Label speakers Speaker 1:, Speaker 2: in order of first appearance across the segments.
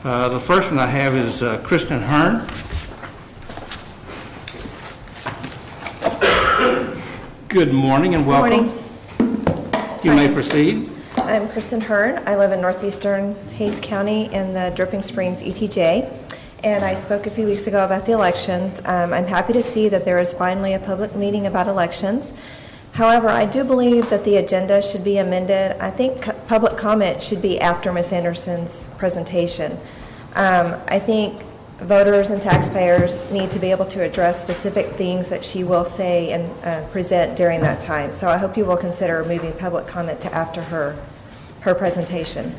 Speaker 1: The first one I have is Cristin Hearn. Good morning and welcome.
Speaker 2: Good morning.
Speaker 1: You may proceed.
Speaker 2: I'm Cristin Hearn. I live in northeastern Hays County in the Dripping Springs ETJ, and I spoke a few weeks ago about the elections. I'm happy to see that there is finally a public meeting about elections. However, I do believe that the agenda should be amended. I think public comment should be after Ms. Anderson's presentation. I think voters and taxpayers need to be able to address specific things that she will say and present during that time. So I hope you will consider moving public comment to after her presentation.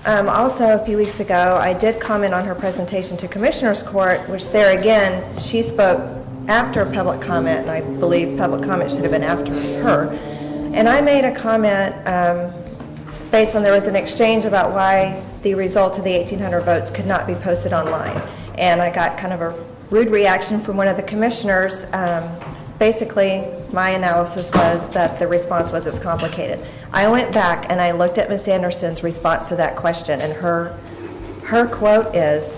Speaker 2: Also, a few weeks ago, I did comment on her presentation to Commissioner's Court, which there again, she spoke after public comment, and I believe public comment should have been after her. And I made a comment based on there was an exchange about why the results of the 1,800 votes could not be posted online. And I got kind of a rude reaction from one of the commissioners. Basically, my analysis was that the response was it's complicated. I went back and I looked at Ms. Anderson's response to that question, and her quote is,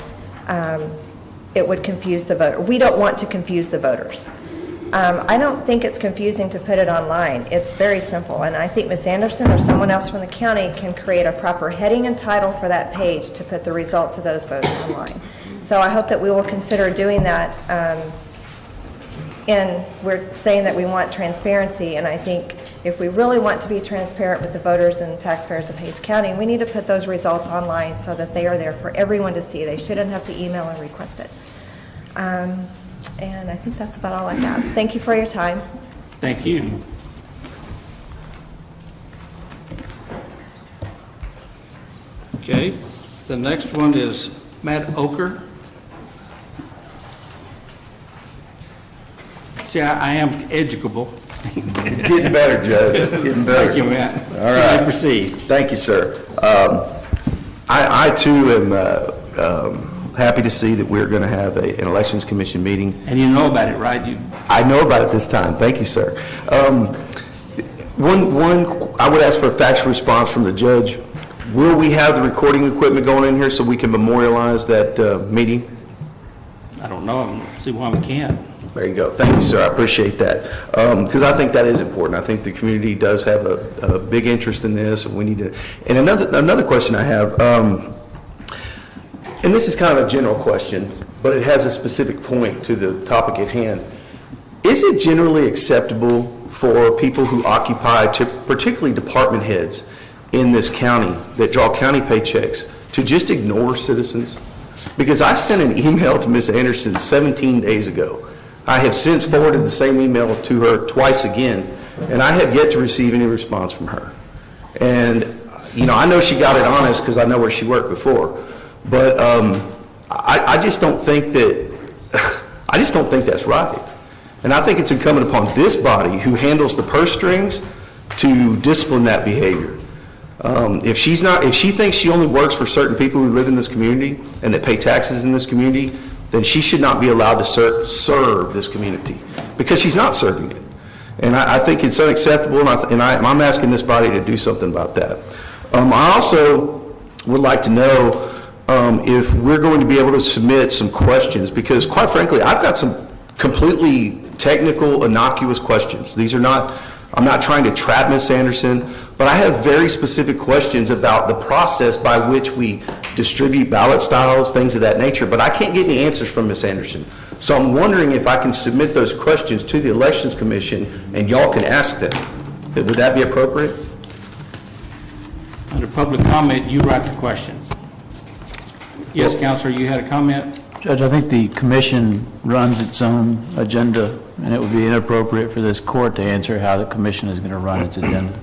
Speaker 2: it would confuse the voter. We don't want to confuse the voters. I don't think it's confusing to put it online. It's very simple, and I think Ms. Anderson or someone else from the county can create a proper heading and title for that page to put the results of those votes online. So I hope that we will consider doing that. And we're saying that we want transparency, and I think if we really want to be transparent with the voters and taxpayers of Hays County, we need to put those results online so that they are there for everyone to see. They shouldn't have to email and request it. And I think that's about all I have. Thank you for your time.
Speaker 1: Thank you. Okay, the next one is Matt Oker. See, I am educable.
Speaker 3: Getting better, Judge. Getting better.
Speaker 1: Thank you, Matt.
Speaker 3: All right.
Speaker 1: You may proceed.
Speaker 3: Thank you, sir. I too am happy to see that we're going to have an Elections Commission meeting.
Speaker 1: And you know about it, right?
Speaker 3: I know about it this time. Thank you, sir. I would ask for a factual response from the judge. Will we have the recording equipment going in here so we can memorialize that meeting?
Speaker 1: I don't know. See why we can't.
Speaker 3: There you go. Thank you, sir. I appreciate that. Because I think that is important. I think the community does have a big interest in this, and we need to. And another question I have, and this is kind of a general question, but it has a specific point to the topic at hand. Is it generally acceptable for people who occupy, particularly department heads in this county that draw county paychecks, to just ignore citizens? Because I sent an email to Ms. Anderson 17 days ago. I have since forwarded the same email to her twice again, and I have yet to receive any response from her. And, you know, I know she got it honest because I know where she worked before, but I just don't think that's right. And I think it's incumbent upon this body who handles the purse strings to discipline that behavior. If she thinks she only works for certain people who live in this community and that pay taxes in this community, then she should not be allowed to serve this community, because she's not serving it. And I think it's unacceptable, and I'm asking this body to do something about that. I also would like to know if we're going to be able to submit some questions, because quite frankly, I've got some completely technical, innocuous questions. These are not, I'm not trying to trap Ms. Anderson, but I have very specific questions about the process by which we distribute ballot styles, things of that nature, but I can't get any answers from Ms. Anderson. So I'm wondering if I can submit those questions to the Elections Commission and y'all can ask them. Would that be appropriate?
Speaker 1: Under public comment, you write the questions. Yes, Counselor, you had a comment?
Speaker 4: Judge, I think the commission runs its own agenda, and it would be inappropriate for this court to answer how the commission is going to run its agenda.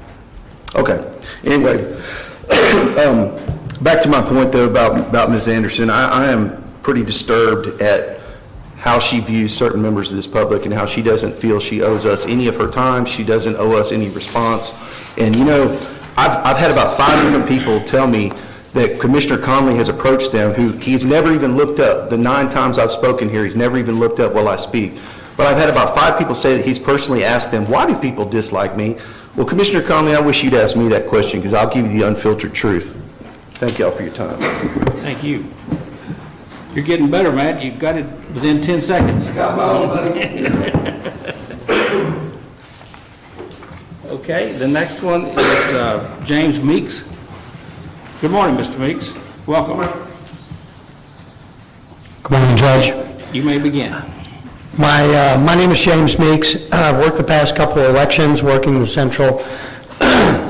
Speaker 3: Okay. Anyway, back to my point, though, about Ms. Anderson. I am pretty disturbed at how she views certain members of this public and how she doesn't feel she owes us any of her time. She doesn't owe us any response. And, you know, I've had about 5 different people tell me that Commissioner Conley has approached them who he's never even looked up. The 9 times I've spoken here, he's never even looked up while I speak. But I've had about 5 people say that he's personally asked them, why do people dislike me? Well, Commissioner Conley, I wish you'd ask me that question, because I'll give you the unfiltered truth. Thank y'all for your time.
Speaker 1: Thank you. You're getting better, Matt. You've got it within 10 seconds.
Speaker 3: Got my own, buddy.
Speaker 1: Okay, the next one is James Meeks. Good morning, Mr. Meeks. Welcome.
Speaker 5: Good morning, Judge.
Speaker 1: You may begin.
Speaker 5: My name is James Meeks. I've worked the past couple of elections, working the central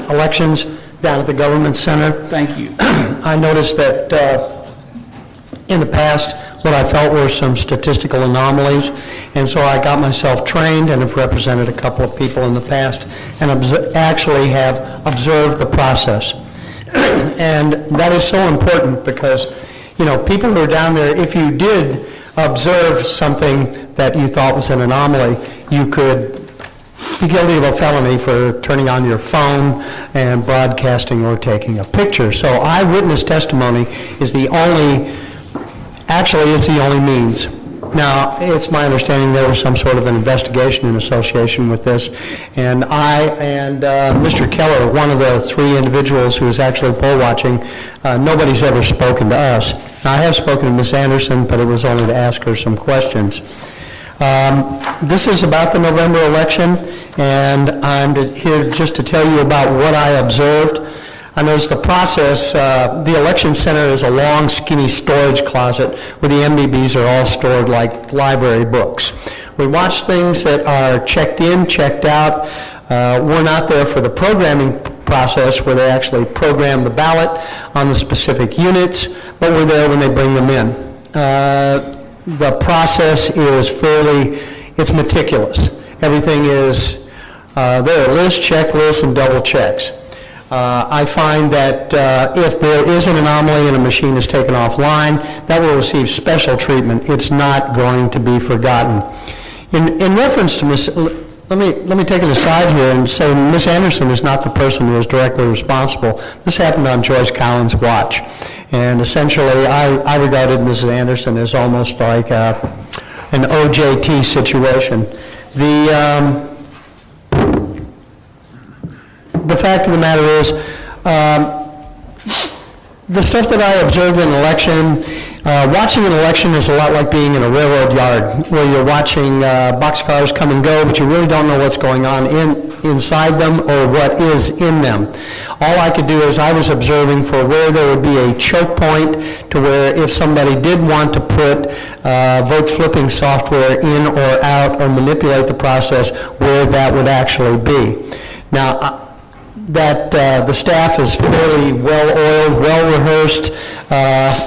Speaker 5: elections down at the Government Center.
Speaker 1: Thank you.
Speaker 5: I noticed that in the past, what I felt were some statistical anomalies, and so I got myself trained and have represented a couple of people in the past and actually have observed the process. And that is so important because, you know, people who are down there, if you did observe something that you thought was an anomaly, you could be guilty of a felony for turning on your phone and broadcasting or taking a picture. So eyewitness testimony is the only, actually it's the only means. Now, it's my understanding there was some sort of an investigation in association with this, and I and Mr. Keller, one of the three individuals who is actually poll watching, nobody's ever spoken to us. Now, I have spoken to Ms. Anderson, but it was only to ask her some questions. This is about the November election, and I'm here just to tell you about what I observed. I noticed the process. The election center is a long, skinny storage closet where the MDBs are all stored like library books. We watch things that are checked in, checked out. We're not there for the programming process where they actually program the ballot on the specific units, but we're there when they bring them in. The process is it's meticulous. Everything is, there are lists, checklists, and double checks. I find that if there is an anomaly and a machine is taken offline, that will receive special treatment. It's not going to be forgotten. In reference to let me take it aside here and say Ms. Anderson is not the person who is directly responsible. This happened on Joyce Collins' watch. And essentially, I regarded Mrs. Anderson as almost like an OJT situation. The fact of the matter is, the stuff that I observed in an election, watching an election is a lot like being in a railroad yard, where you're watching boxcars come and go, but you really don't know what's going on inside them or what is in them. All I could do is I was observing for where there would be a choke point to where if somebody did want to put vote flipping software in or out or manipulate the process, where that would actually be. Now, the staff is fairly well-oiled, well-rehearsed.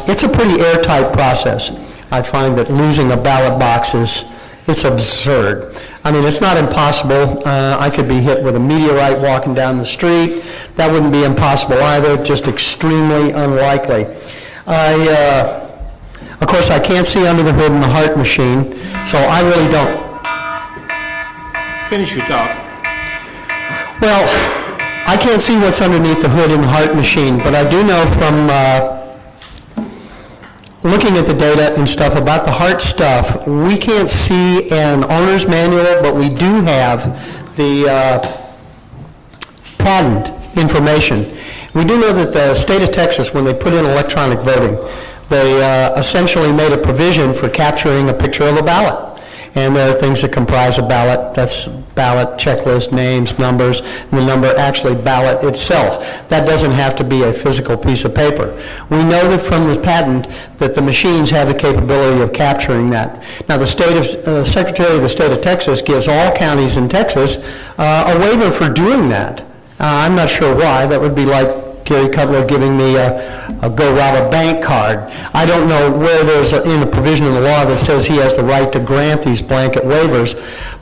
Speaker 5: It's a pretty airtight process. I find that losing a ballot box it's absurd. I mean, it's not impossible. I could be hit with a meteorite walking down the street. That wouldn't be impossible either, just extremely unlikely. Of course, I can't see under the hood in the Hart machine, so I really don't.
Speaker 1: Finish your thought.
Speaker 5: Well, I can't see what's underneath the hood in the Hart machine, but I do know from looking at the data and stuff about the Hart stuff, we can't see an owner's manual, but we do have the patent information. We do know that the state of Texas, when they put in electronic voting, they essentially made a provision for capturing a picture of a ballot. And there are things that comprise a ballot. That's ballot, checklist, names, numbers, and the number actually ballot itself. That doesn't have to be a physical piece of paper. We know that from the patent that the machines have the capability of capturing that. Now, the Secretary of the State of Texas gives all counties in Texas a waiver for doing that. I'm not sure why. That would be like Gary Cutler giving me a go rob a bank card. I don't know where there's in a provision in the law that says he has the right to grant these blanket waivers,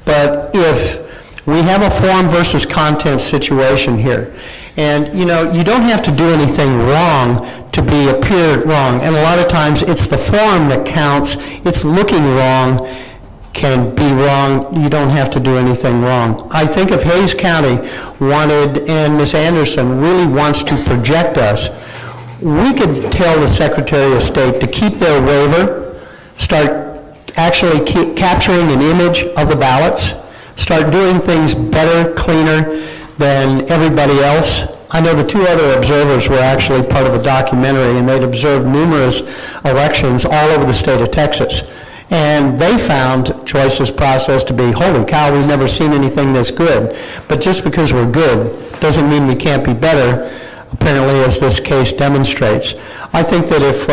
Speaker 5: but if we have a form versus content situation here, and you know, you don't have to do anything wrong to appear wrong, and a lot of times it's the form that counts. It's looking wrong can be wrong. You don't have to do anything wrong. I think if Hays County wanted, and Ms. Anderson really wants to project us, we could tell the Secretary of State to keep their waiver, start actually capturing an image of the ballots, start doing things better, cleaner than everybody else. I know the two other observers were actually part of a documentary, and they'd observed numerous elections all over the state of Texas. And they found Joyce's process to be, holy cow, we've never seen anything this good. But just because we're good doesn't mean we can't be better, apparently, as this case demonstrates. I think that if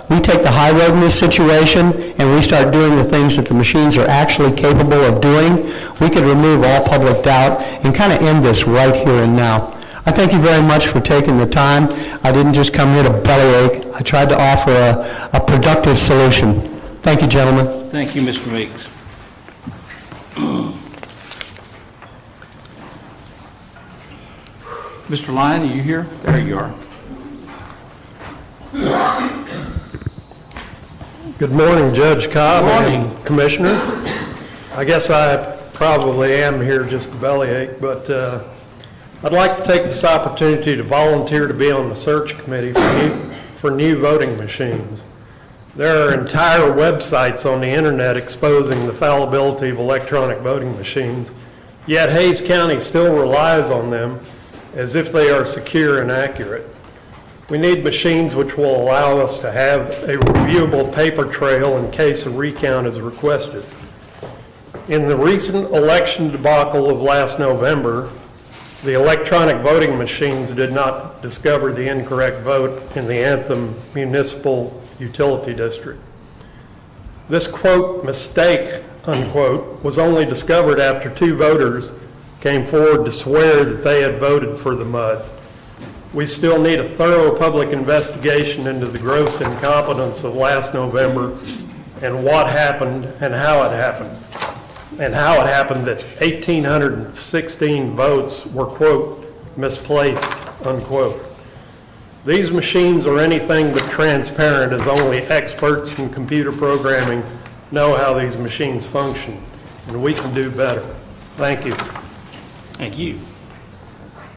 Speaker 5: we take the high road in this situation and we start doing the things that the machines are actually capable of doing, we could remove all public doubt and kind of end this right here and now. I thank you very much for taking the time. I didn't just come here to bellyache. I tried to offer a productive solution. Thank you, gentlemen.
Speaker 1: Thank you, Mr. Meeks. Mr. Lyon, are you here? There you are.
Speaker 6: Good morning, Judge Cobb
Speaker 1: Good morning.
Speaker 6: and Commissioners. I guess I probably am here just to bellyache, but I'd like to take this opportunity to volunteer to be on the search committee for new voting machines. There are entire websites on the internet exposing the fallibility of electronic voting machines, yet Hays County still relies on them as if they are secure and accurate. We need machines which will allow us to have a reviewable paper trail in case a recount is requested. In the recent election debacle of last November, the electronic voting machines did not discover the incorrect vote in the Anthem Municipal Utility District. This, quote, mistake, unquote, was only discovered after two voters came forward to swear that they had voted for the MUD. We still need a thorough public investigation into the gross incompetence of last November and what happened and how it happened. And how it happened that 1,816 votes were, quote, misplaced, unquote. These machines are anything but transparent, as only experts in computer programming know how these machines function, and we can do better. Thank you.
Speaker 1: Thank you.